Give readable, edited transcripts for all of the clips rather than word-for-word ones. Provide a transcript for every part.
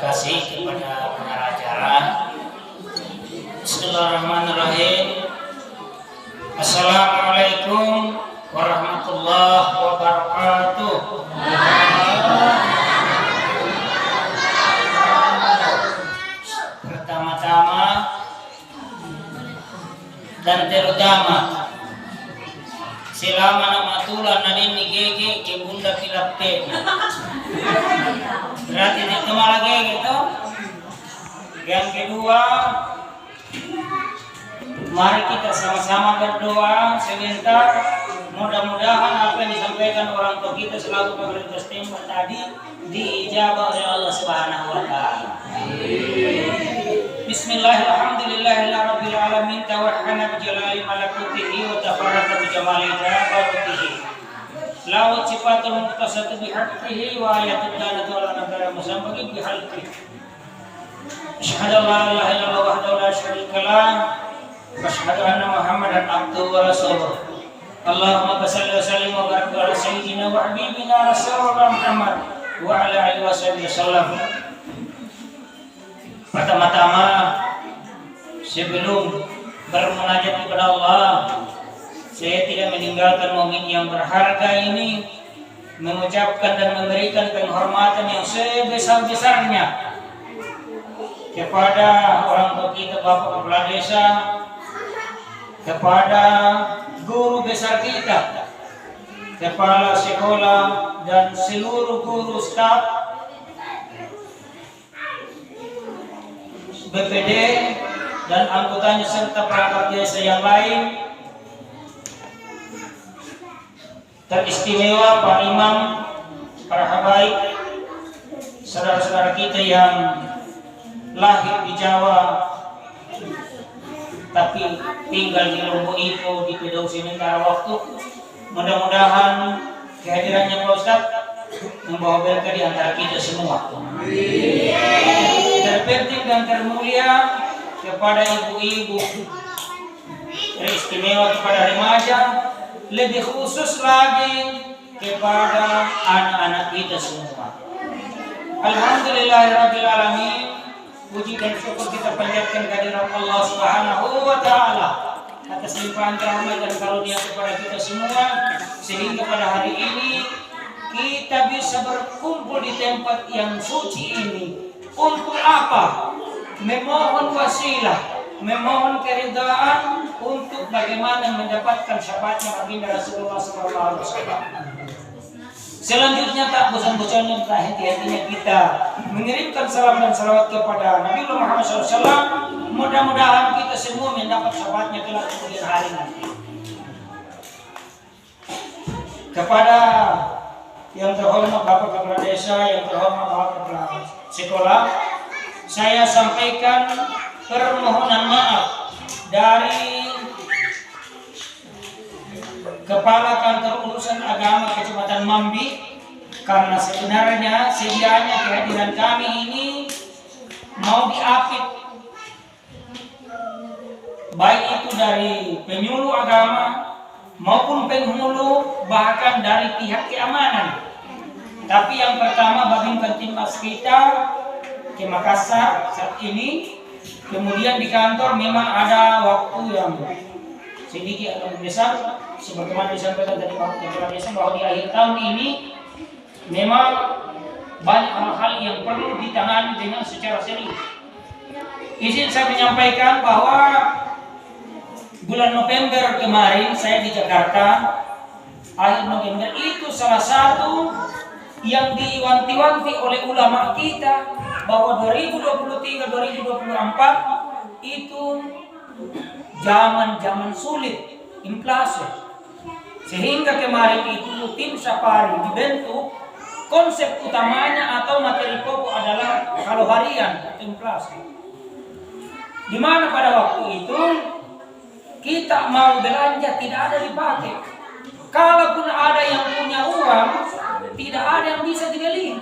kasih kepada pengacara. Bismillahirrahmanirrahim. Assalamualaikum warahmatullahi wabarakatuh. Pertama-tama dan terutama selama nama tulan nadin ni gege ke bunda pilapte. Berarti itu malah gege gitu. Yang kedua, mari kita sama-sama berdoa sebentar. Mudah-mudahan apa yang disampaikan orang tua kita selalu pemerintah setempat tadi diijabah oleh Allah Subhanahu wa taala. Bismillahirrahmanirrahim. Alamin tawahhana bi jalali malakutihi wa tafarraqna bi jamali jabarutihi. Lawat sifatul muqtasatu bi haqqihi wa ayatul dalatu ala nabara musammagi bi halqihi. Asyhadu an la ilaha illallah wahdahu la syarika lah wa asyhadu anna Muhammadan abduhu wa rasuluh. Allahumma shalli wa sallim wa barik ala sayyidina wa habibina rasulullah Muhammad wa ala alihi wasallam. Pertama-tama sebelum bermunajat kepada Allah, saya tidak meninggalkan momen yang berharga ini mengucapkan dan memberikan penghormatan yang sebesar-besarnya kepada orang tua kita, Bapak Kepala Desa, kepada guru besar kita, kepala sekolah dan seluruh guru staf BPD dan anggotanya serta perangkat desa yang lain. Teristimewa Pak Imam, para habaib, saudara-saudara kita yang lahir di Jawa tapi tinggal di Lombok Ipo di Pedau sementara waktu. Mudah-mudahan kehadirannya Pak Ustaz membawa berkah di antara kita semua. Terpenting dan termulia kepada ibu-ibu, teristimewa kepada remaja, lebih khusus lagi kepada anak-anak kita semua. Alhamdulillahirabbil alamin. Puji dan syukur kita panjatkan kehadirat Allah Subhanahu wa taala atas limpahan rahmat dan karunia kepada kita semua, sehingga pada hari ini kita bisa berkumpul di tempat yang suci ini. Untuk apa? Memohon wasilah, memohon keridhaan untuk bagaimana mendapatkan syafaatnya baginda Rasulullah SAW. Selanjutnya tak bosan-bosannya dan hati-hatinya kita mengirimkan salam dan salawat kepada Nabi Muhammad SAW. Mudah-mudahan kita semua mendapat syafaatnya kelak kemudian hari nanti. Kepada yang terhormat Bapak Kepala Desa, yang terhormat Bapak Kepala Sekolah, saya sampaikan permohonan maaf dari Kepala Kantor Urusan Agama Kecamatan Mambi, karena sebenarnya sedianya kehadiran kami ini mau diapit, baik itu dari penyuluh agama maupun penghulu, bahkan dari pihak keamanan. Tapi yang pertama Babin Kantimas kita ke Makassar saat ini, kemudian di kantor memang ada waktu yang sedikit atau besar, sebagaimana disampaikan dari Pak Kepala Desa bahwa di akhir tahun ini memang banyak hal-hal yang perlu ditangani dengan secara serius. Izin saya menyampaikan bahwa bulan November kemarin saya di Jakarta, akhir November itu salah satu yang diwanti-wanti oleh ulama kita bahwa 2023-2024 itu zaman sulit, inflasi. Sehingga kemarin itu tim Safari dibentuk, konsep utamanya atau materi pokok adalah kalau harian atau inflasi. Di mana pada waktu itu kita mau belanja tidak ada dipakai. Kalaupun ada yang punya uang, tidak ada yang bisa dibeli.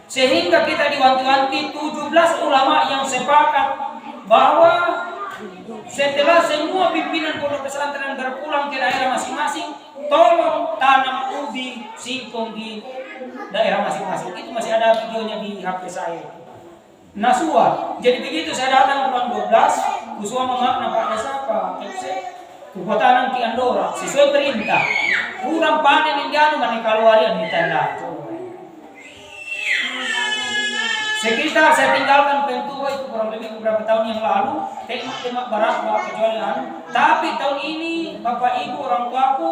Sehingga kita diwanti-wanti 17 ulama yang sepakat bahwa setelah semua pimpinan pondok pesantren berpulang ke daerah masing-masing, tolong tanam ubi singkong di daerah masing-masing. Itu masih ada videonya di HP saya. Nasua. Jadi begitu saya datang bulan 12, kusua makna Pak Desapa, Kekuatan ki Andora, sesuai perintah. Kurang panen indiano mani keluaran di tanda. Sekitar saya tinggalkan Pentua itu kurang lebih beberapa tahun yang lalu, temak barat kecuali tapi tahun ini Bapak Ibu orang tuaku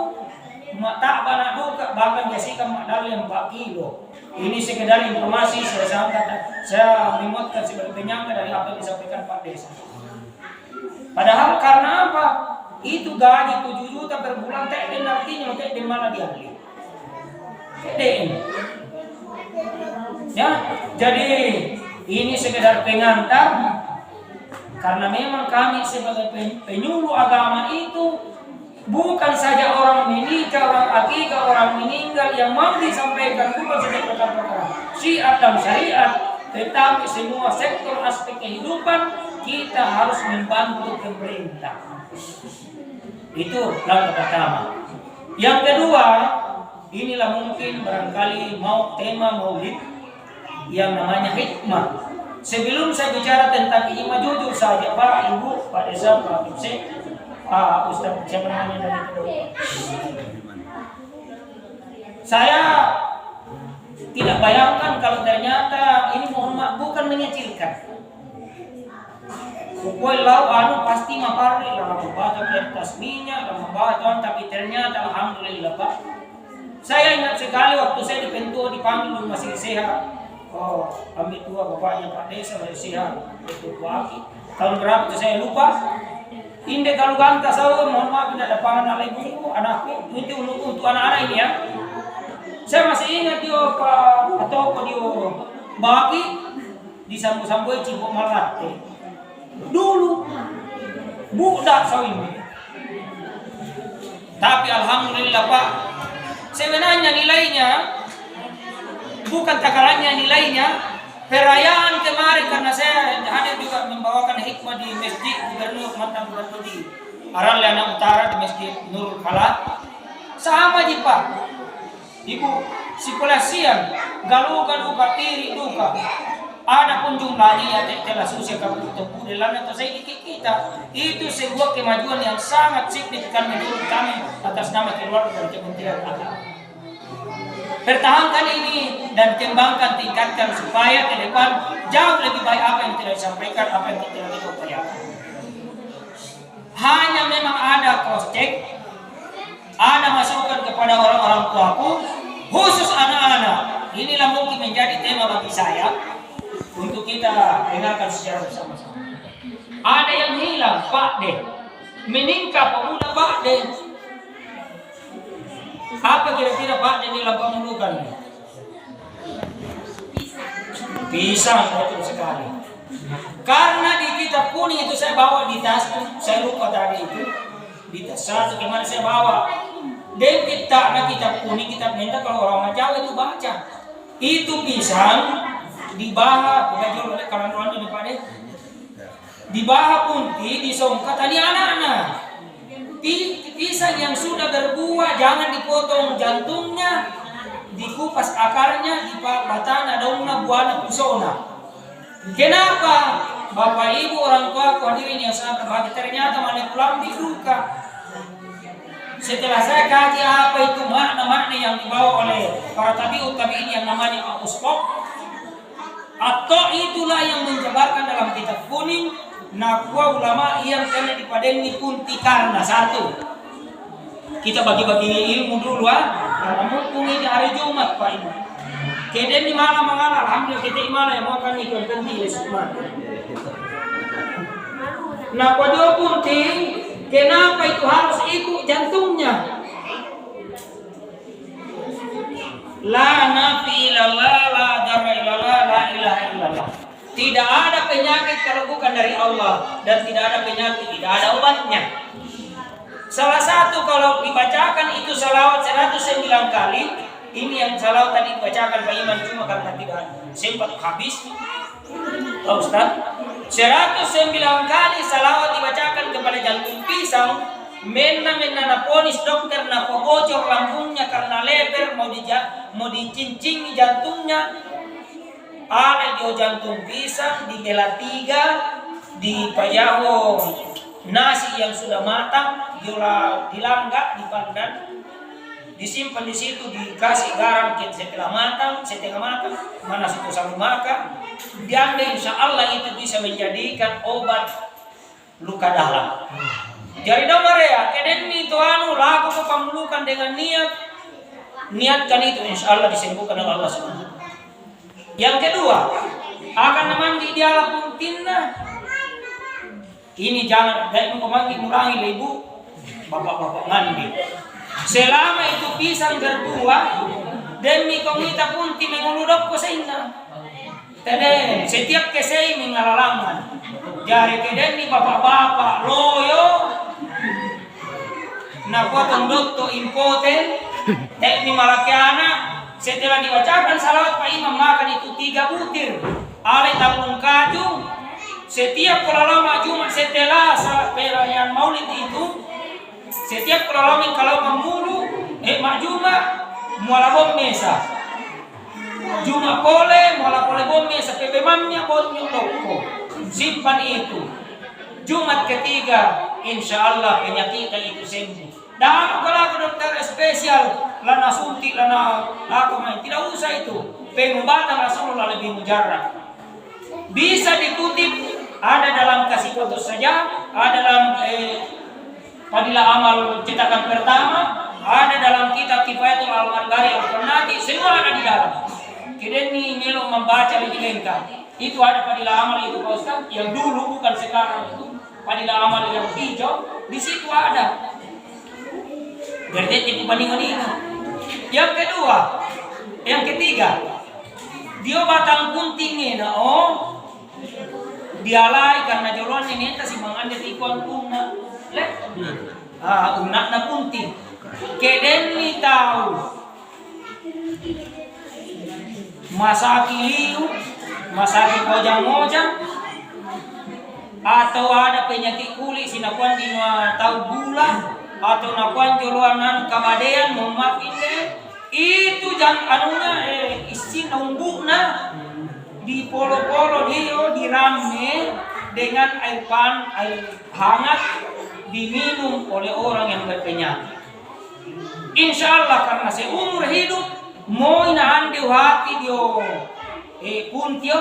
tak banyak duka, bahkan biasikan modal yang 4 kilo. Ini sekedar informasi saya memuatkan sebagai penyangga dari apa yang disampaikan Pak Desa. Padahal karena apa? Itu gaji 7 juta per bulan, TDN artinya TDN malah diambil. TDN. Ya, jadi ini sekedar pengantar karena memang kami sebagai penyuluh agama itu bukan saja orang menikah, orang akikah, orang meninggal yang mau disampaikan, bukan saja perkara-perkara syiar dan syariat, tetapi semua sektor aspek kehidupan kita harus membantu pemerintah. Itu langkah pertama. Yang kedua, inilah mungkin barangkali mau tema maulid yang namanya hikmah. Sebelum saya bicara tentang hikmah, jujur saja Pak, Ibu, Pak Desa, Pak Ibse, Ustaz, siapa namanya dari itu? Saya tidak bayangkan kalau ternyata ini mohon maaf bukan mengecilkan. Pokoknya lau pasti mapari lah membaca kertas minyak, lah membaca, tapi ternyata alhamdulillah Pak. Saya ingat sekali waktu saya di Pentua dipanggil masih sehat. Oh, ambil tua bapaknya Pak Desa dari sehat. Itu Aki. Tahun berapa itu saya lupa. Indek kalau ganta saya mohon maaf tidak ada pangan oleh ibu anakku itu untuk anak-anak ini ya. Saya masih ingat dia Pak atau dia bagi disambung-sambung cibuk malate. Dulu budak saya ini. Tapi alhamdulillah Pak, sebenarnya nilainya bukan takarannya nilainya. Perayaan kemarin karena saya hadir juga membawakan hikmah di masjid Gubernur mantan Gubernur di Araliana Utara di Masjid Nurul Falah. Sama aja Pak, Ibu, sipulasian, galuh tiri duka. Ada pun jumlahnya ya telah susah kamu tempuh di lana atau saya dikit kita. Itu sebuah kemajuan yang sangat signifikan menurut kami atas nama keluarga dan Kementerian Agama. Pertahankan ini dan kembangkan, tingkatkan supaya ke depan jauh lebih baik apa yang tidak disampaikan, apa yang tidak kita upayakan. Hanya memang ada cross check, ada masukan kepada orang-orang tuaku, khusus anak-anak. Inilah mungkin menjadi tema bagi saya untuk kita dengarkan secara bersama-sama. Ada yang hilang, Pak De, meningkat pemuda Pak De. Apa kira-kira Pak Deni Lampang Mulukan? Pisang, betul sekali. Karena di kitab kuning itu saya bawa di tas, saya lupa tadi itu. Di tas satu kemarin saya bawa. Dan kitab kuning, kitab minta kalau orang Jawa itu baca. Itu pisang dibahas, bukan jual oleh kawan-kawan di Pak De. Dibahas punti, disongkat tadi anak-anak. Pisang yang sudah berbuah jangan dipotong jantungnya, dikupas akarnya, dibatana daunnya, buahnya, pusona. Kenapa? Bapak Ibu orang tua hadirin yang sangat berbahagia, ternyata manikulam dibuka. Setelah saya kaji apa itu makna-makna yang dibawa oleh para tabi'in yang namanya Usqop, atau itulah yang menjabarkan dalam kitab kuning. Nakwa ulama yang kena dipadeni kunti karena satu. Kita bagi-bagi ilmu dulu karena mumpung ini hari Jumat Pak Ibu. Keden di mana mengalah, alhamdulillah kita imana yang makan ikut penting Jumat. Nakwa dia kunti, kenapa itu harus ikut jantungnya? La nafi ilallah, la dara ilallah, la ilaha illallah. Tidak ada penyakit kalau bukan dari Allah, dan tidak ada penyakit, tidak ada obatnya. Salah satu kalau dibacakan itu salawat 109 kali. Ini yang salawat tadi dibacakan Pak Iman cuma karena tidak sempat habis. Pak Ustaz, 109 kali salawat dibacakan kepada jantung pisang. Mena naponis dokter napo bocor lambungnya karena leber mau dicincing jantungnya. ada di jantung pisang, di gelatiga, di payaho nasi yang sudah matang, diolah dilangga, dipanggang, disimpan di situ, dikasih garam setengah matang, mana situ sama makan. Diambil, insya Allah itu bisa menjadikan obat luka dalam. Jadi dong ya, keden itu laku kepamulukan dengan niatkan itu, insya Allah disembuhkan oleh Allah SWT. Yang kedua, akan mandi di ala puntina. Ini jangan, baik mandi murangi ibu, bapak-bapak mandi. Selama itu pisang berdua, demi komita punti menguludok ko sa inna. Teden, setiap kesei mengalalaman. Jari keden ni bapak-bapak loyo. Nakuatong dokto impoten, teknik malaki anak. Setelah dibacakan salawat Pak Imam, makan itu 3 butir alai tabung kaju. Setiap lama Jumat setelah perayaan Maulid itu, setiap kalau memulu mak Jumat muala bom mesa. Jumat pole muala pole bom mesa pebemamnya botnya loko. Simpan itu. Jumat ketiga insya Allah penyakit itu sembuh. Dan kalau dokter spesial lana suntik lana aku main tidak usah itu. Pengobatan Rasulullah lebih mujarab. Bisa dikutip ada dalam kasih foto saja, ada dalam Fadilah Amal cetakan pertama, ada dalam kitab Kifayatul Al-Marghari Al-Qurnati, semua ada di dalam. Kemudian nih melo membaca lebih lengkap. Itu ada Fadilah Amal itu Pak Ustaz, yang dulu bukan sekarang itu. Fadilah Amal yang hijau, di situ ada. Berarti itu bandingan. Yang kedua, yang ketiga, dia batang kuntingnya, dialai karena jolon ini entah si mangan dia ikon tuna, unak na kunting. Keden ni tahu masaki liu, masaki mojang-mojang, atau ada penyakit kulit sinakuan di tahu gula. Atau nakuan joluanan kamadean memaafin itu jangan anunya isi numbukna di polo-polo dia dirame dengan air hangat diminum oleh orang yang berpenyakit. Insya Allah karena seumur hidup mau inaande hati dio puntio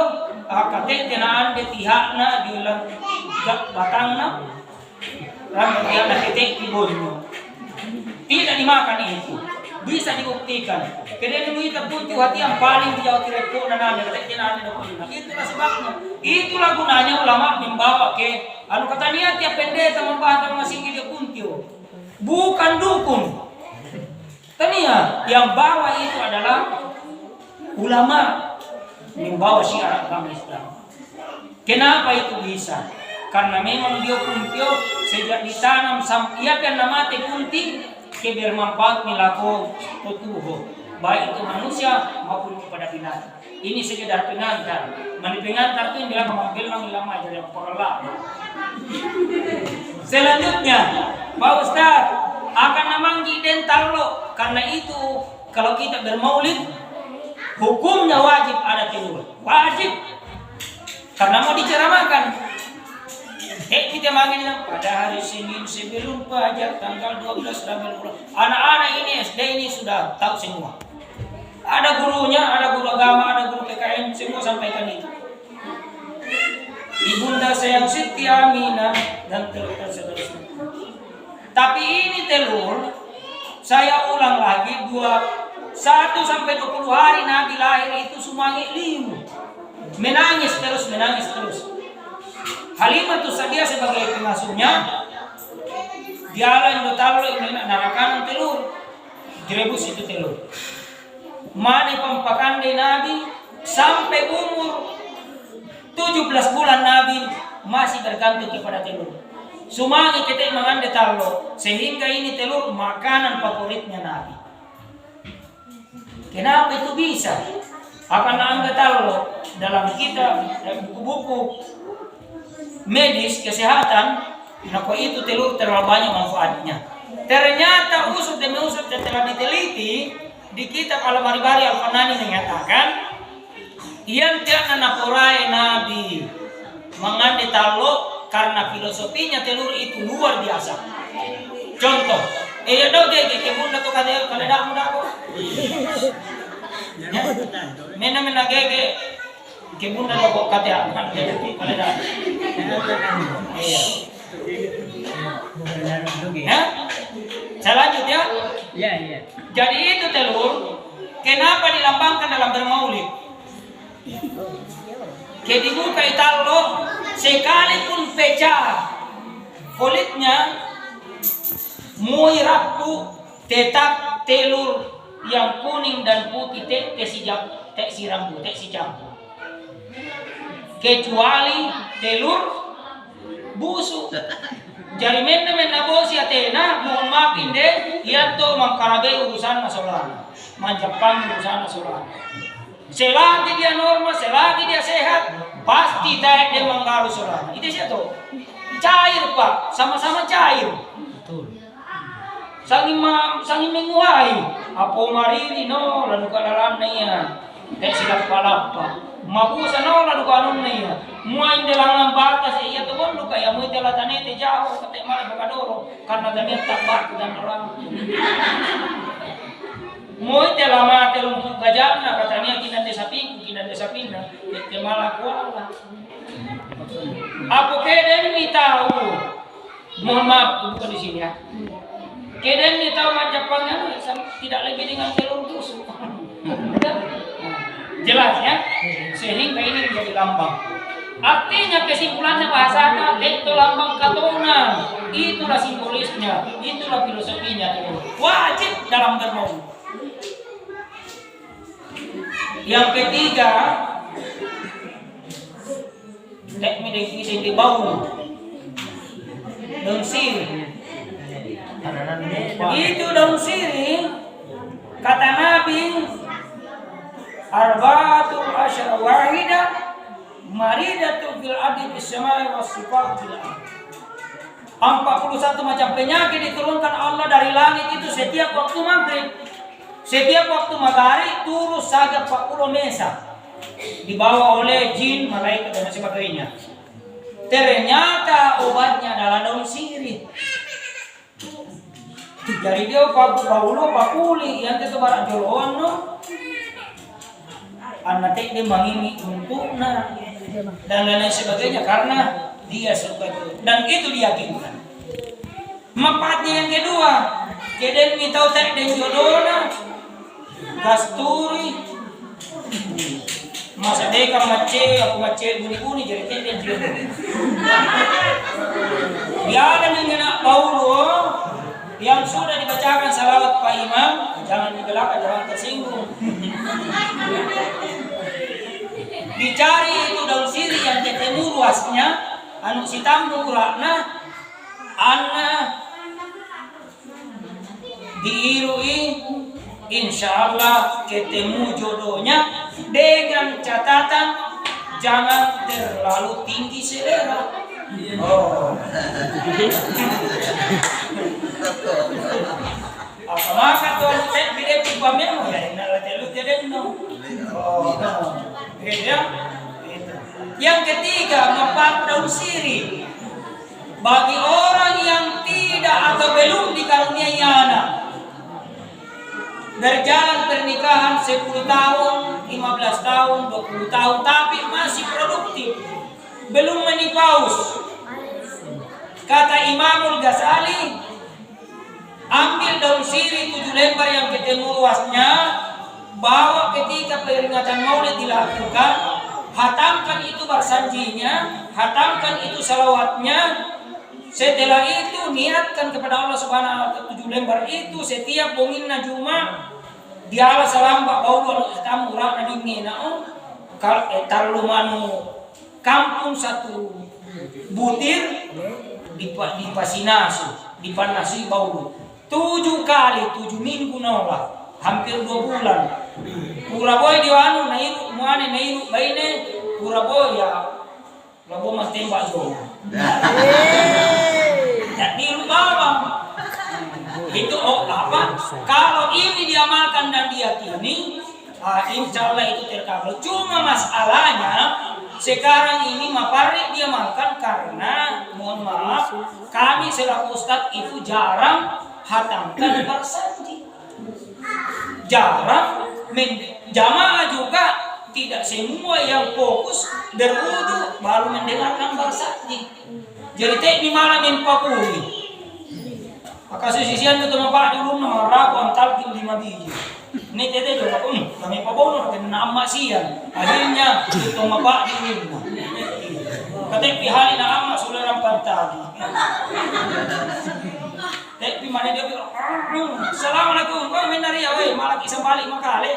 katete naande tihakna di ulang batangna. Rambut dia nak ketek tibonyo. Tidak dimakan itu. Bisa dibuktikan. Kemudian kita putih hati yang paling di Jawa Timur pun nana ketek nana dokter. Itulah sebabnya. Itulah gunanya ulama membawa ke kata niat tiap pendeta membahas masing dia puntio. Bukan dukun. Tania yang bawa itu adalah ulama membawa syiar agama Islam. Kenapa itu bisa? Karena memang dia puntio sejak ditanam ia kan namate punti ke bermanfaat milaku tutuho baik itu manusia maupun kepada binatang. Ini sekedar pengantar. Pengantar itu yang bilang mengambil lama dari pola. Selanjutnya, Pak Ustaz akan namanggi dental lo. Karena itu kalau kita bermaulid hukumnya wajib ada telur. Wajib. Karena mau diceramakan. Kita manggil pada hari Senin sebelum Fajar tanggal 12 Rabiul Awal. Anak-anak ini SD ini sudah tahu semua. Ada gurunya, ada guru agama, ada guru PKN, semua sampaikan itu. Ibunda sayang Siti Aminah dan telur seterusnya. Tapi ini telur, saya ulang lagi 1 sampai 20 hari Nabi lahir itu semuanya liu. Menangis terus. Halimah Sa'diyah sebagai pengasuhnya dialah yang tahu narakan telur direbus itu telur. Mana pempakan di Nabi sampai umur 17 bulan Nabi masih bergantung kepada telur. Sumangi kita mangan telur sehingga ini telur makanan favoritnya Nabi. Kenapa itu bisa? Akan anda tahu dalam kitab buku-buku medis kesehatan, itu telur terlalu banyak manfaatnya. Ternyata usut demi usut setelah diteliti di kitab Al-Marghari Al-Fanani menyatakan Yang tiada naporai Nabi mengandi talo karena filosofinya telur itu luar biasa. Contoh, dong gege bunda tuh kada muda kok. Mena gege ke bunda kok kada kada. Iya. Ya? Selanjutnya, Iya. jadi itu telur, kenapa dilambangkan dalam bermaulid? Ke dibuka italo, sekalipun pecah kulitnya, mui raktu tetap telur yang kuning dan putih tek si rambu, tek si campur. Kecuali telur busuk. Jadi mena bosi atena mohon maaf inde ianto mangkarabe urusan nasolana. Manjapang urusan nasolana. Selagi dia normal, selagi dia sehat, pasti tarik dia menggaru solana. Itu sih tuh. Cair Pak, sama-sama cair. Betul. Sangi menguai. Apo mariri no lalu ka dalam niya. Tek silap palapa. Mabusa no lalu ka anong niya. Muain dalang batas iya to bondo kaya mo dala tanete jauh kate mala bakadoro karena dania tabat dan orang. Moi tela mate lung gajana katanya kinan desa pinna te mala kuala. Aku keden ni tahu. Mohon maaf bukan di sini ya. Keden ni tahu Majapahnya tidak lebih dengan telur busuk. Jelas ya? Sehingga ini menjadi lambang. Artinya kesimpulannya bahasanya itu lambang katonan. Itulah simbolisnya, itulah filosofinya. Wajib dalam bermaulid. Yang ketiga, di bau daun sirih. Itu daun sirih kata Nabi arba'atul asyara wahidah maridatu fil adi bis samai was sifat fil ardh. 41 macam penyakit diturunkan Allah dari langit itu setiap waktu maghrib. Setiap waktu maghrib turun saja 40 mesa dibawa oleh jin, malaikat dan sebagainya. Ternyata obatnya adalah daun sirih. Jadi dia paulo pakuli yang itu barang joloan no. Anak dia mengini untuknya dan lain sebagainya karena dia suka itu dan itu diyakinkan. Manfaatnya yang kedua, keden mitau tak den jodona, kasturi, masa deka aku mace buni jadi keden jodoh. Biarlah dengan Paulo yang sudah dibacakan salawat Pak Imam, jangan digelak, jangan tersinggung. Dicari itu daun sirih yang ketemu luasnya, anu sitambu kurakna, anna diirui, insya Allah ketemu jodohnya dengan catatan jangan terlalu tinggi selera. Oh. Apa maka tuh tek bide pamnya mau ya nala telu jadi no. Oh. Ya. Yang ketiga, manfaat daun sirih bagi orang yang tidak atau belum dikaruniai anak. Berjalan pernikahan 10 tahun, 15 tahun, 20 tahun tapi masih produktif. Belum menipaus. Kata Imamul Ghazali, ambil daun sirih 7 lembar yang ketemu luasnya, bawa ketika peringatan Maulid dilakukan, hatamkan itu barsanjinya, hatamkan itu salawatnya. Setelah itu niatkan kepada Allah Subhanahu wa taala 7 lembar itu setiap bonginna Juma diala salamba Allah tamu rana dingina kal talu manu kampung satu butir dipasinasu dipanasi bau 7 kali 7 minggu nolak hampir 2 bulan puraboy diwanu nairu muane nairu baine puraboy ya labo mas tembak jo jadi lupa itu apa kalau ini diamalkan dan diyakini Insya Allah itu terkabul. Cuma masalahnya sekarang ini Mapari dia makan karena mohon maaf kami selaku Ustadz itu jarang hatamkan bersanji, jarang jamaah juga tidak semua yang fokus berwudu baru mendengarkan bersanji. Jadi teknik malam yang pakui. Maka sisian itu Pak dulu nomor ragu talqin 5 biji. Ini tete juga kami pabono kena amma sian. Akhirnya itu Pak dulu. Katanya pihali na amma sudah rampan tadi. Tapi mana dia bilang, Assalamualaikum, kau menari ya, malah kisah balik makale.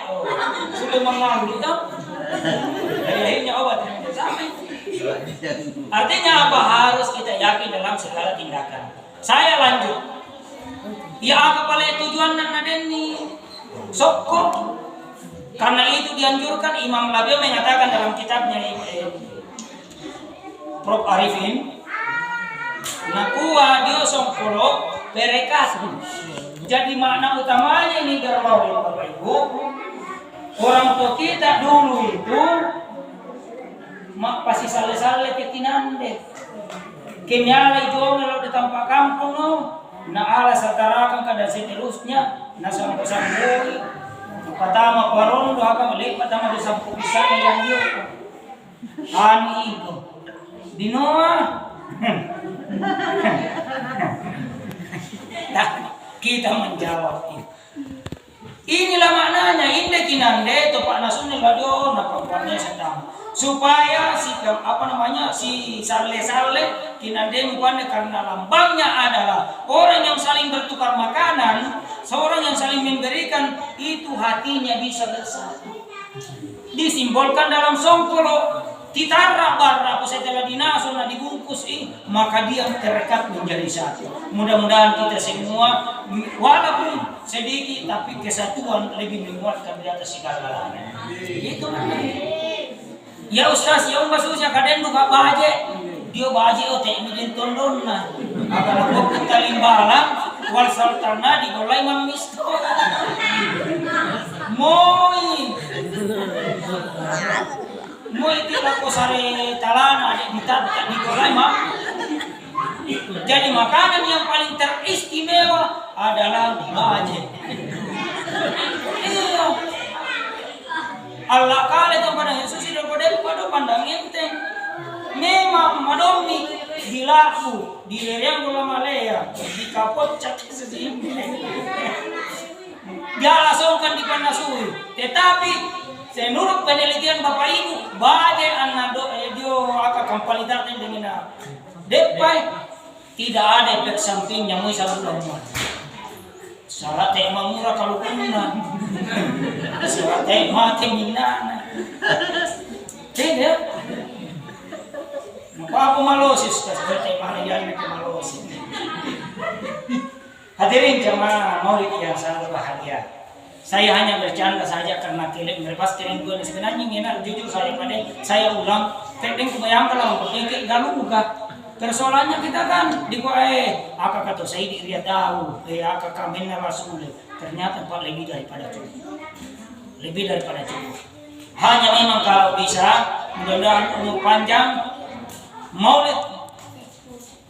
Sudah mengalu itu. Dari akhirnya obat sampai. Artinya apa? Harus kita yakin dalam segala tindakan. Saya lanjut. Ya apa paling tujuan dan nadeni sokok. Karena itu dianjurkan Imam Labio mengatakan dalam kitabnya Prof Arifin, nakua dia songkolo perekas. Jadi makna utamanya ini garwau Bapak Ibu, orang tua kita dulu itu mak pasti sale-sale ketinande. Kenyala itu kalau di tempat kampung no. Na ala satarakan kada seterusnya na sampai pertama paron do akan melihat pertama di sampu pisang yang dia ani itu dinoa nah kita menjawab inilah maknanya ini kinande to Pak Nasunil radio na perempuannya sedang supaya si si sale-sale kinande mukanya karena lambangnya adalah orang yang saling bertukar makanan, seorang yang saling memberikan itu hatinya bisa bersatu. Disimbolkan dalam songkolo titara barra setelah dinaso na dibungkus maka dia terekat menjadi satu. Mudah-mudahan kita semua walaupun sedikit tapi kesatuan lebih menguatkan di atas segala-galanya. Itu maknanya. Ya Ustaz, ya maksudnya kadang duka baje, dia baje ote ini tondon na, agar aku kita limbalang, wal sultana di golai mamisto, moi tidak ko sare talana di ditat di golai mah. Jadi makanan yang paling teristimewa adalah baje. Allah kali itu pada Yesus itu pada pandang enteng. Memang madomi dilaku di lereng bola Malaya di kapot cak sesimple. Dia langsungkan di panasui. Tetapi menurut penelitian Bapak Ibu, bagai anak dio akan kampalitatnya dengan depai tidak ada efek samping yang bisa berlaku. Salah teh murah kalau kuna. Salah teh mati minana. Tidak. Maka aku malosis kasih teh mana yang ke malosis. Hadirin jemaah Maulid yang sangat bahagia. Saya hanya bercanda saja karena melepas kerinduan sebenarnya enak jujur saya ulang. Kadang kebayangkan lah pakai galuga. Persoalannya kita kan di akak kata saya dia tahu, akak kami rasul ternyata Pak lebih daripada cukup, Hanya memang kalau bisa, mudah-mudahan umur panjang, Maulid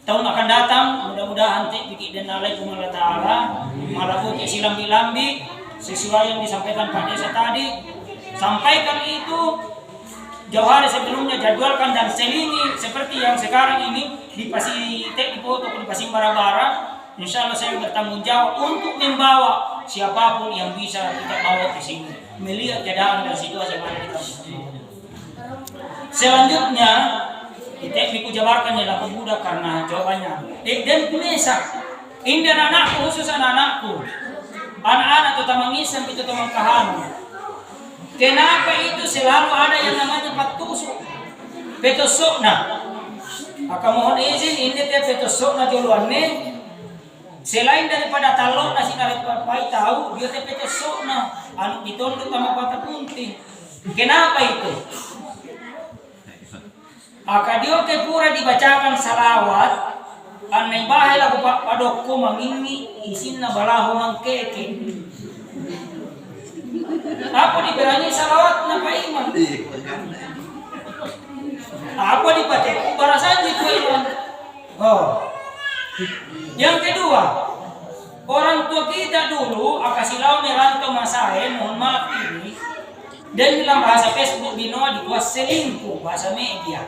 tahun akan datang, mudah-mudahan bikin dan alaikum warahmatullahi taala, malaku silambi-lambi sesuai yang disampaikan Pak Desa tadi, sampaikan itu. Jauh hari sebelumnya jadwalkan dan selingi seperti yang sekarang ini di foto di Pasimbara. Insya Allah saya bertanggung jawab untuk membawa siapapun yang bisa kita bawa ke sini melihat keadaan dan situasi mana kita. Selanjutnya teknik jabarkan adalah pemuda karena jawabannya dan pemesak ini anak-anakku khusus anak-anakku terutama ngisam itu teman kahanu. Kenapa itu selalu ada yang namanya patusuk, petosokna. Maka mohon izin ini teh petosokna joluannya. Selain daripada talok nasi narik papai tahu dia teh petosokna anu ditondok sama patah punting. Kenapa itu? Maka dia ke pura dibacakan salawat. Aneh bahaya lagu pak padokku mangini isinna balahu mangkeke. Apa diberangi salawat na Pak Iman? Apa dipakai barasan itu Iman? Oh. Yang kedua, orang tua kita dulu akasilau merantau masahe, mohon maaf ini, dan dalam bahasa Facebook binoa di kuas selingkuh, bahasa media,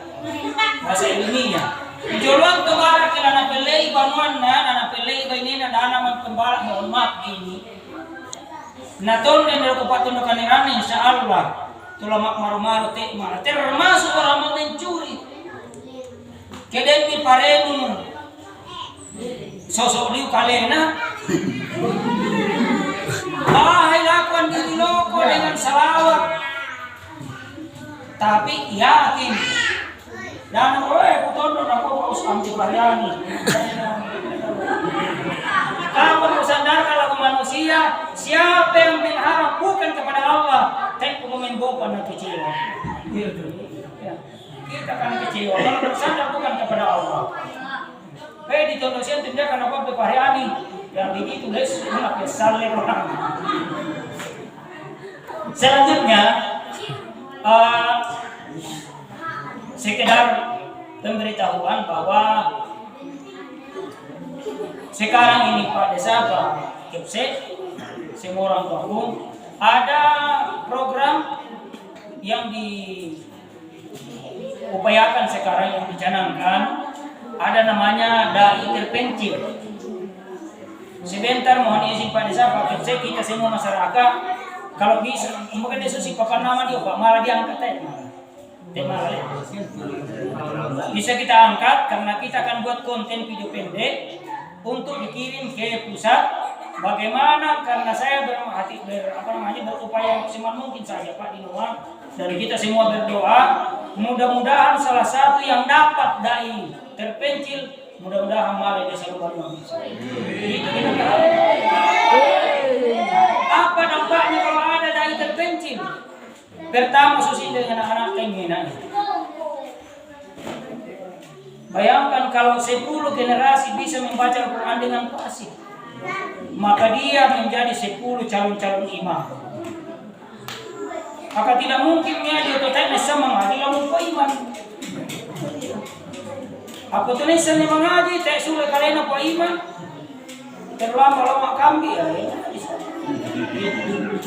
bahasa ilmiah. Jolong tomara kila na pelei banuan na pelei bainina dana magtembala, mohon maaf ini. Naton dan berkupatun kanirana insyaallah tulamak maru-maru tekma termasuk orang mencuri. Keden mi parenu sosok liu kalena. Hai lakukan diri loko dengan salawat. Tapi yakin. Dan putondo aku harus anti pariani. Kapan bersandar kalau manusia, siapa yang mengharap bukan kepada Allah, tapi pemain bopa dan kecewa. Kita akan kecewa kalau bersandar bukan kepada Allah. Di Indonesia tidak akan apa pariani. Yang begitu guys, nak saling orang. Selanjutnya, sekedar pemberitahuan bahwa sekarang ini Pak Desa, Pak Kepsek, semua orang kampung ada program yang diupayakan sekarang yang dicanangkan, ada namanya dai terpencil. Sebentar mohon izin Pak Desa, Pak Kepsek, kita semua masyarakat kalau bisa, mungkin Desa si papan nama dia Pak, malah diangkat ya. Bisa kita angkat karena kita akan buat konten video pendek untuk dikirim ke pusat. Bagaimana? Karena saya berupaya maksimal mungkin saja Pak di luar, dan kita semua berdoa mudah-mudahan salah satu yang dapat dai terpencil, mudah-mudahan malah Desa Lubang bisa. Itu kita berharap. Apa dampaknya kalau ada dai terpencil? Pertama susi dengan anak-anak tenggina. Bayangkan kalau 10 generasi bisa membaca Al-Quran dengan fasih, maka dia menjadi 10 calon-calon imam. Maka tidak mungkin dia totalnya sama tidak mungkin iman. Apa tuh nih seni mengaji tak sulit kalian apa iman? Terlampau lama kambing ya.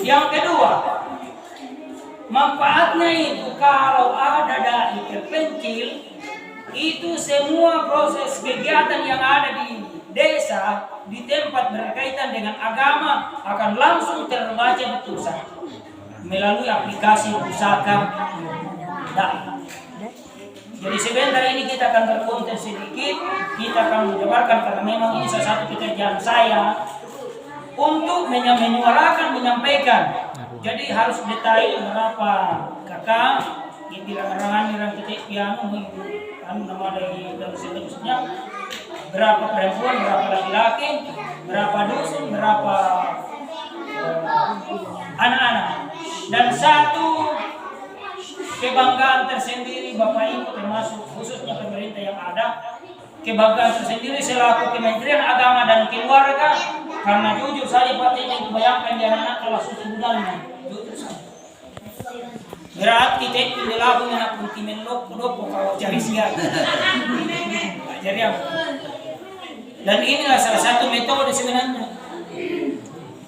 Yang kedua, manfaatnya itu kalau ada dai terpencil, itu semua proses kegiatan yang ada di desa, di tempat berkaitan dengan agama akan langsung terbaca di pusat melalui aplikasi pusaka dai. Jadi sebentar ini kita akan berkonten sedikit, kita akan menyebarkan karena memang ini salah satu pekerjaan saya untuk menyuarakan, menyampaikan. Jadi harus detail berapa kakak, yang ketik piano, nama dari dan seterusnya, berapa perempuan, berapa laki-laki, berapa dusun, berapa anak-anak, dan satu kebanggaan tersendiri Bapak Ibu termasuk khususnya pemerintah yang ada, kebanggaan tersendiri selaku Kementerian Agama dan Keluarga, karena jujur saja Pak ini bayangkan di anak-anak kelas susu budalnya, jujur saja. Berarti teknik dilakukan anak putih menlok kalau cari siap. Jadi apa? Dan inilah salah satu metode sebenarnya.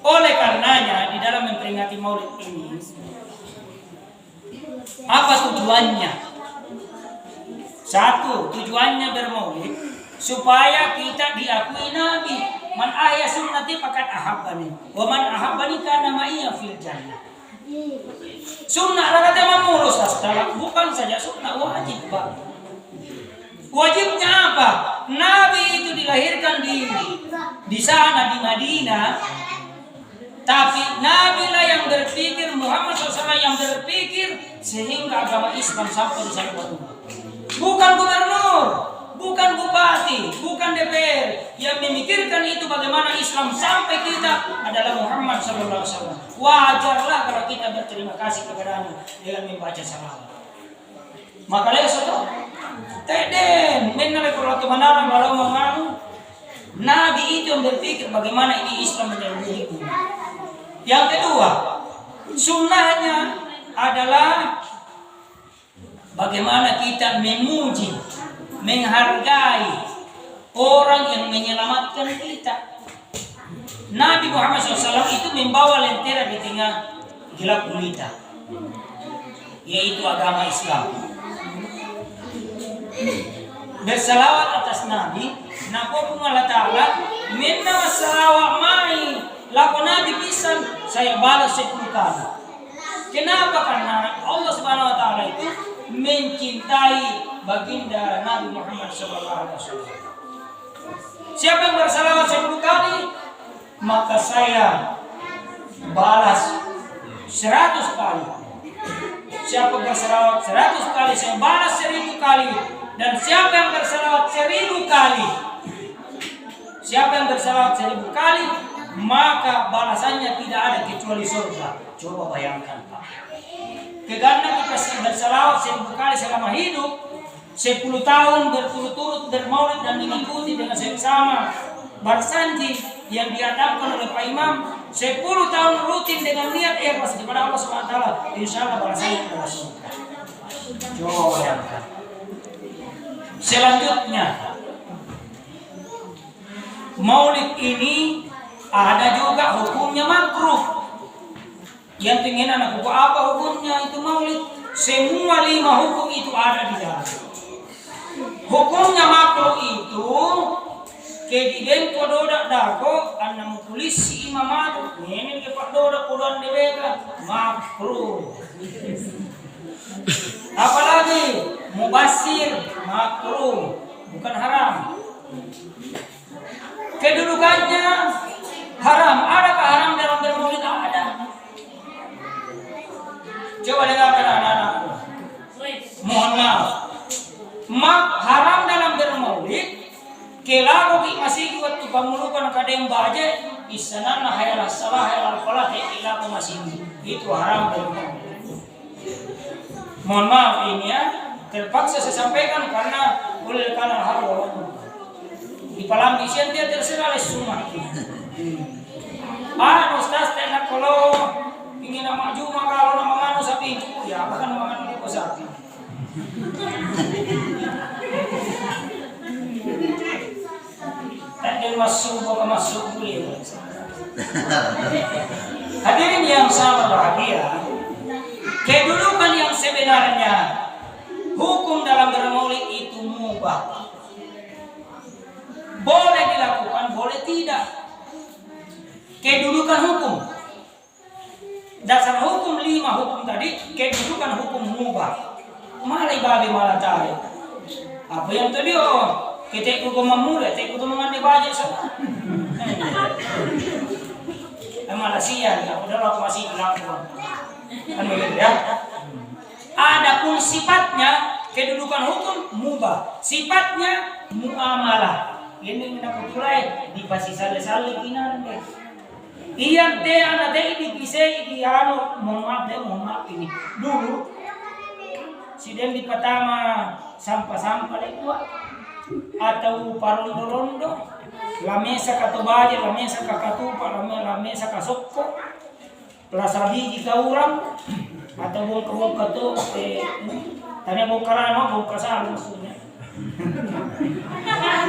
Oleh karenanya di dalam memperingati Maulid ini, apa tujuannya? Satu, tujuannya bermaulid supaya kita diakui Nabi. Man ahya sunnati faqad ahabbani, wa man ahabbani kana ma'iya fil jannah. Sunnah rata mengurus astalah, bukan saja sunnah, wajib Pak. Wajibnya apa? Nabi itu dilahirkan di sana di Madinah, tapi Nabi lah yang berpikir, Muhammad SAW yang berpikir sehingga agama Islam sampai di sana. Bukan gubernur, bukan bupati, bukan DPR yang memikirkan itu bagaimana Islam sampai kita adalah Muhammad SAW. Wajarlah kalau kita berterima kasih kepadanya dengan membaca salawat. Maka leso teden mengenai perlu kebenaran walau mengaku Nabi itu yang berpikir bagaimana ini Islam menjadi begitu. Yang kedua, Sunnahnya adalah bagaimana kita memuji, menghargai orang yang menyelamatkan kita. Nabi Muhammad SAW itu membawa lentera di tengah gelap gulita, yaitu agama Islam. Bersalawat atas Nabi, napopung Allah Ta'ala, minna salawat mai, laku Nabi pisan, saya balas 10 kali. Kenapa? Karena Allah Subhanahu Wa Ta'ala itu mencintai baginda Nabi Muhammad SAW. Siapa yang bersalawat 10 kali, maka saya balas 100 kali. Siapa bersalawat 100 kali, saya balas 1000 kali. Dan siapa yang bersalawat 1000 kali, siapa yang bersalawat 1000 kali, maka balasannya tidak ada kecuali surga. Coba bayangkan, Pak. Karena kita bersalawat 1000 kali selama hidup, 10 tahun berturut-turut bermaulid dan mengikuti dengan seksama bersanji yang diadakan oleh Pak Imam, 10 tahun rutin dengan niat ikhlas kepada Allah SWT, insya Allah balasannya adalah surga. Coba bayangkan. Selanjutnya, maulid ini ada juga hukumnya makruh. Yang pengen anak buku apa hukumnya itu maulid? Semua 5 hukum itu ada di dalam. Hukumnya makruh itu kediben kododa dako anam polisi imamatu ini ke pak doda kodoan deweka makruh. Apalagi mubasir makruh, bukan haram. Kedudukannya haram. Adakah haram dalam bermaulid? Ada. Coba dengarkan anak-anakku. Mohon maaf. Haram dalam bermaulid. Kelago ki masih waktu pamulukan kadang baje isanan hayalah salah hayalah falah kelago masih itu haram bermaulid. Mohon maaf ini ya, terpaksa saya sampaikan karena oleh karena haram. Di palang isian dia terserah oleh semua. Ustaz tenak kalau ingin nama maju maka kalau nama manu sapi ya bahkan nama manu itu sapi. Tak dia masuk beliau. Hadirin yang sama bahagia. Kedudukan yang sebenarnya hukum dalam bermaulid itu mubah. Boleh dilakukan, boleh tidak. Kedudukan hukum. Dasar hukum 5 hukum tadi, kedudukan hukum mubah. Malah ibadah malah tarik. Apa yang tadi kita hukum memulai, kita hukum mandi bajet semua. Malah sian, ya udah aku masih bilang. Kan begitu ya. Adapun sifatnya kedudukan hukum mubah, sifatnya muamalah. Ini mendapat mulai di pasti sale-sale kinan deh. Iyan teh anak teh ini bisa di mohon maaf ini dulu. Si den di pertama sampah-sampah itu atau parondo-rondo, lamesa katobaje, lamesa kakatupa, lamesa kasokko. Pelasa biji ka urang atau bongka-bongka tuh tanya bongkaran bongka salah maksudnya.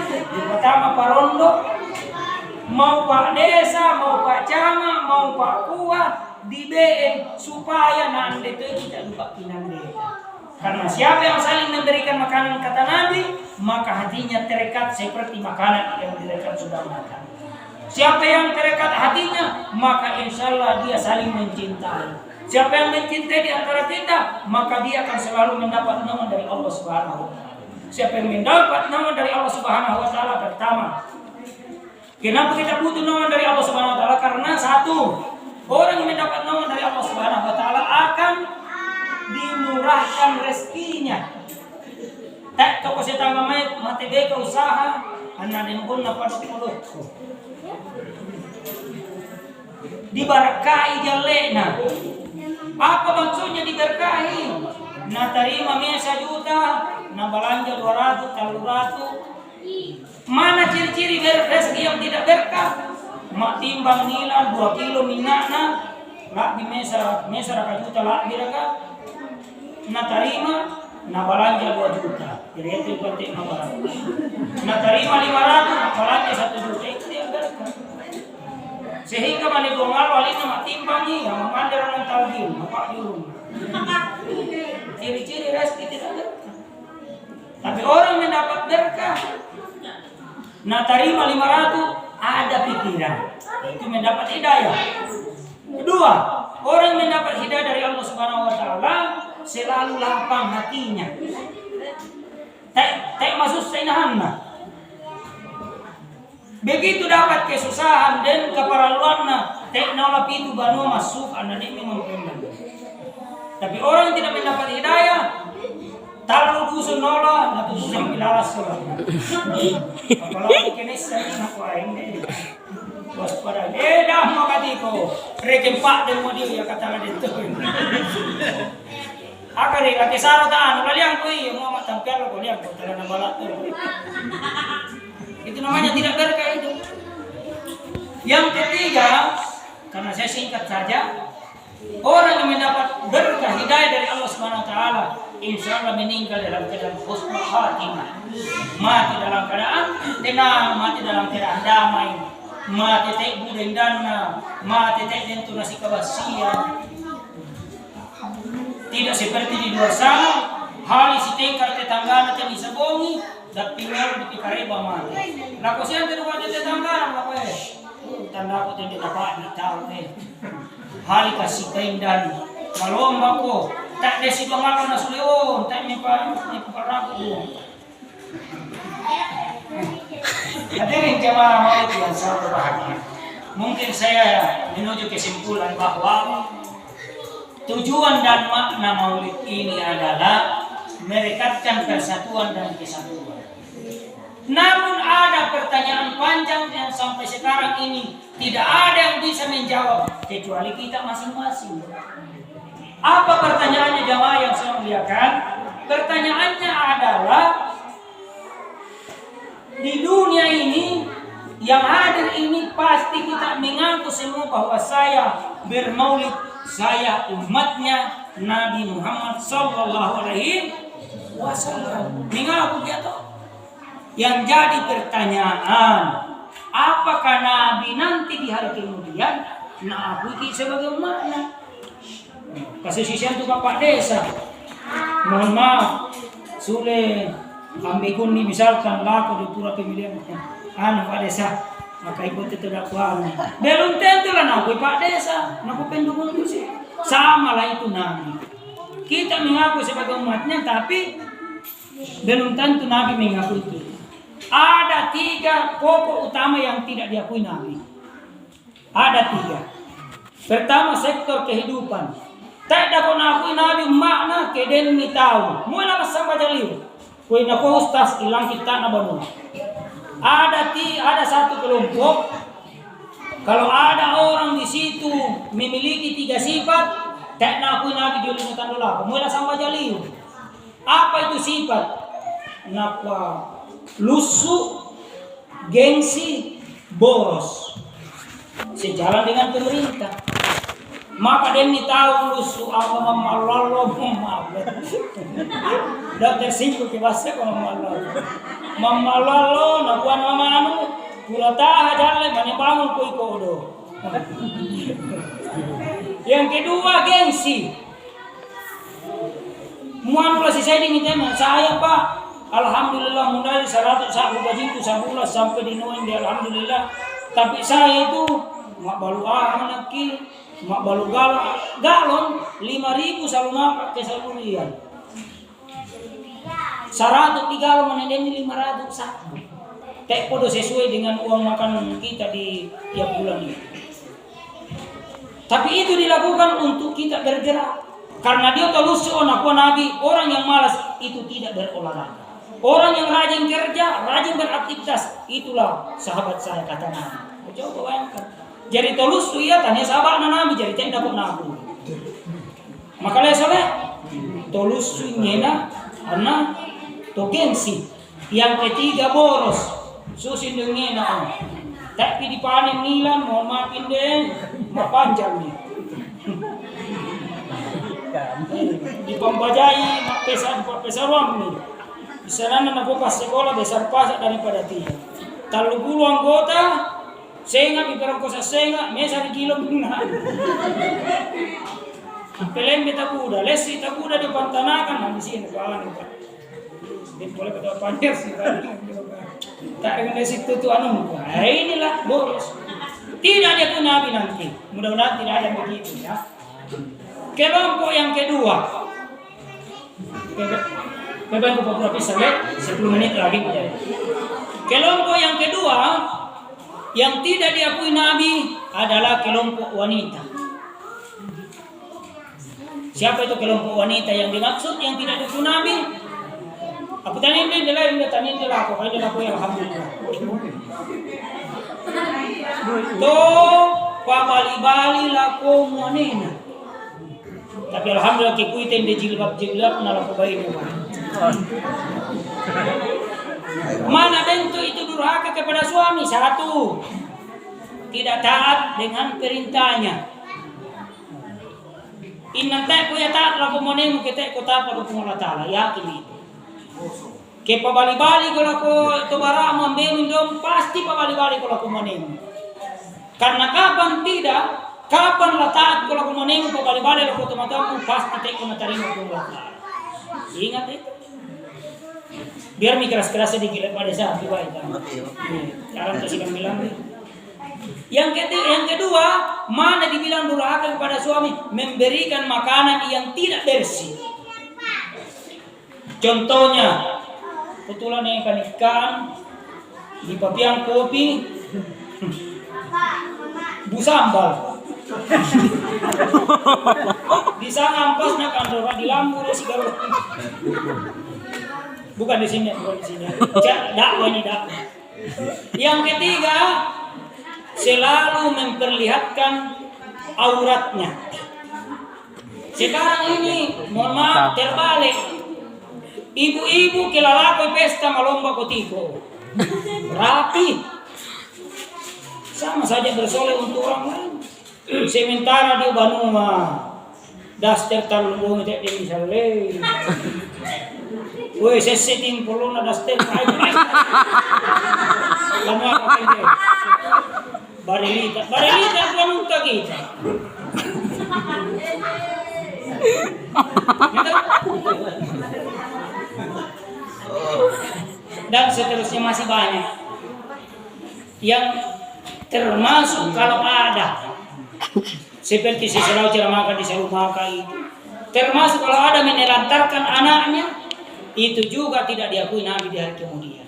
Di pertama parondo mau pak desa, mau pak camat, mau pak kuat di BN supaya nanti itu tidak lupa pinang karena siapa yang saling memberikan makanan kata Nabi maka hatinya terikat seperti makanan yang mereka sudah makan. Siapa yang terikat hatinya, maka insya Allah dia saling mencintai. Siapa yang mencintai di antara kita, maka dia akan selalu mendapat naungan dari Allah Subhanahu wa Ta'ala. Siapa yang mendapat naungan dari Allah Subhanahu wa Ta'ala pertama. Kenapa kita butuh naungan dari Allah Subhanahu wa Ta'ala? Karena satu, orang yang mendapat naungan dari Allah Subhanahu wa Ta'ala akan dimurahkan rezekinya. Tak toko setama mati beka usaha, anak dan pun dapat mulutku. Diberkahi jalena. Apa maksudnya diberkahi? Na terima 1 juta, na belanja 200, 300. Mana ciri-ciri rezeki yang tidak berkah? Mak timbang nila 2 kilo minakna, lak di mesa raka juta lak di raka na tarima na balanja 2 juta. Jadi itu penting nomor. Na tarima 500 na balanja 1 juta itu dia berkah. Sehingga mani dongal wali na matimbangi yang memandar ng talgil mapak di rumah. Ciri-ciri rezeki tidak ada. Tapi orang mendapat berkah na tarima 500 ada pikiran, itu mendapat hidayah. Kedua, orang mendapat hidayah dari Allah Subhanahu wa taala selalu lapang hatinya. Tak masuk seinahanna. Begitu dapat kesusahan dan keperaluanna, tak nolak itu banu masuk anda ini memang benar. Tapi orang yang tidak mendapat hidayah, taruh dusun nola, atau dusun pilaras sola. Apalagi kini saya nak lain deh. Waspada. Dah mau katiko. Rekempak dan mau dia ya kata lagi itu. Akari lagi saro taan. Kalian kui mau tampil lo kalian kau telah nabalat tu. Itu namanya tidak berkah itu. Yang ketiga, karena saya singkat saja. Orang yang mendapat berkah hidayah dari Allah Subhanahu wa taala, insya Allah meninggal dalam keadaan husnul khatimah. Mati dalam keadaan tenang, mati dalam keadaan damai, mati tak budeng dana, mati tak tentu nasi kebasian. Tidak seperti di luar sana, hal isi tengkar tetangga nanti bisa bongi, dan tinggal di pikareba mati. Laku siang di rumah tetangga, apa tanda aku tidak dapat ditahu hal kasih kaindan malomba ko tak desi pangako na sulion tak ni parago. Hadirin jemaah maulid yang saya berbahagia, mungkin saya menuju kesimpulan bahwa tujuan dan makna maulid ini adalah merekatkan persatuan dan kesatuan. Namun ada pertanyaan panjang yang sampai sekarang ini tidak ada yang bisa menjawab kecuali kita masing-masing. Apa pertanyaannya jamaah yang saya muliakan? Pertanyaannya adalah di dunia ini yang hadir ini pasti kita mengaku semua bahwa saya bermaulid, saya umatnya Nabi Muhammad sallallahu alaihi wasallam. Mengaku dia tahu. Yang jadi pertanyaan, apakah Nabi nanti di hari kemudian nak aku sebagai umatnya? Kasih itu Bapak Desa, mohon maaf, Sule ambekun ni misalkan laku di pura pemilihan Pak Desa, maka ikut itu dakwaan. Belum tentu lah aku Pak Desa, aku pendukung itu sih. Sama lah itu Nabi. Kita mengaku sebagai umatnya, tapi belum tentu Nabi mengaku itu. Ada 3 pokok utama yang tidak diakui Nabi. Ada 3. Pertama, sektor kehidupan. Tak dapat nakui Nabi makna keden ni tahu. Mula masamba jaliu. Kue na ko ustaz ilang kita na banu. Ada satu kelompok. Kalau ada orang di situ memiliki 3 sifat, tak nakui Nabi di ulimutan dulu. Mula samba jaliu. Apa itu sifat? Napa? Lusu, gengsi, boros. Sejalan dengan pemerintah. Maka demi tahu lusu apa mamalalo mamalalo. Dokter singkul ke bahasa ko mamalalo na kuan mamanu pula taha jalan bangun ko ikodo. Yang kedua gengsi. Muanula si saya diminta saya Pak. Alhamdulillah mulai 100 sabu gajiku sebulan sampai di noen di alhamdulillah. Tapi saya itu mak balu anaki, mak balu galon 5.000 selalu makan ke salulian. 100 di galon menendeni 500 sabu. Tak podo sesuai dengan uang makan kita di tiap bulan ini. Tapi itu dilakukan untuk kita bergerak. Karena dia tahu aku Nabi, orang yang malas itu tidak berolahraga. Orang yang rajin kerja, rajin beraktivitas, itulah sahabat saya kata Nabi. Coba bayangkan. Jadi tolus tu ia tanya sahabat Nabi, jadi tidak dapat Nabi. Maka lesoleh tolus tu nyena, karena to gengsi. Yang ketiga boros, susin dengena. Tapi dipanen nilan, mohon maafin deh, panjang nih. Di pembajai pesaruang nih. Di sana aku pas sekolah besar pasak daripada dia. 30 anggota, senga piperang kosa senga, mesa di kilo guna. Pelem beta kuda, lesi tak kuda di pantanakan, di sini kawan Pak. Dia boleh kata panjer sih kan. Tak dengan lesi itu anu. Nah, inilah boros. Tidak ada pun nabi nanti. Mudah-mudahan tidak ada begitu ya. Kelompok yang kedua. Bebas aku beberapa sampai 10 menit lagi. Kelompok yang kedua yang tidak diakui nabi adalah kelompok wanita. Siapa itu kelompok wanita yang dimaksud yang tidak diakui nabi? Aku tanya ini adalah aku yang alhamdulillah. Tuh, pabali-bali lako monena. Tapi alhamdulillah kikuitin di jilbab na lako bayi mo. Mana bentuk itu durhaka kepada suami? Satu, tidak taat dengan perintahnya. Inna tak kuya taat lako monena kita ko taat lako Allah Taala, yakin itu. Ke pabali-bali kalau aku itu barang ambil minum pasti pabali-bali kalau aku moneng. Karena kapan tidak, kapan taat kalau aku moneng pabali-bali kalau teman-teman pasti tak kena terima Allah. Ingat itu. Biar mikir keras sedikit pada saat itu baik. Sekarang kasih kami bilang. Yang kedua, mana dibilang durhaka kepada suami memberikan makanan yang tidak bersih. Contohnya, kebetulan yang ikan di papiang kopi, bu sambal. Di sana ampasnya kan di lampu segala. Bukan di sini, bukan di sini. Dakwah ini dakwah. Yang ketiga, selalu memperlihatkan auratnya. Sekarang ini, mohon maaf, terbalik. Ibu-ibu kelalakoi pesta malomba kotiko. Rapi. Sama saja bersoleh untuk orang lain. Sementara di Banua daster talung tidak disaleh. Woi seseting polona daster kai. Lama apa ini? Barelita tuan kita kita. Dan seterusnya masih banyak yang termasuk kalau ada seperti seserau ceramahkan di Salumaka itu termasuk kalau ada menelantarkan anaknya itu juga tidak diakui nabi di hari kemudian.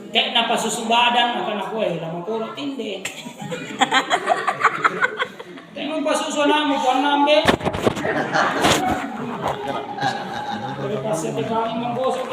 Tek napa susu badan akan aku lama koro tinde. Tek napa susu namu pon nambe. Kalau pas kami menggosok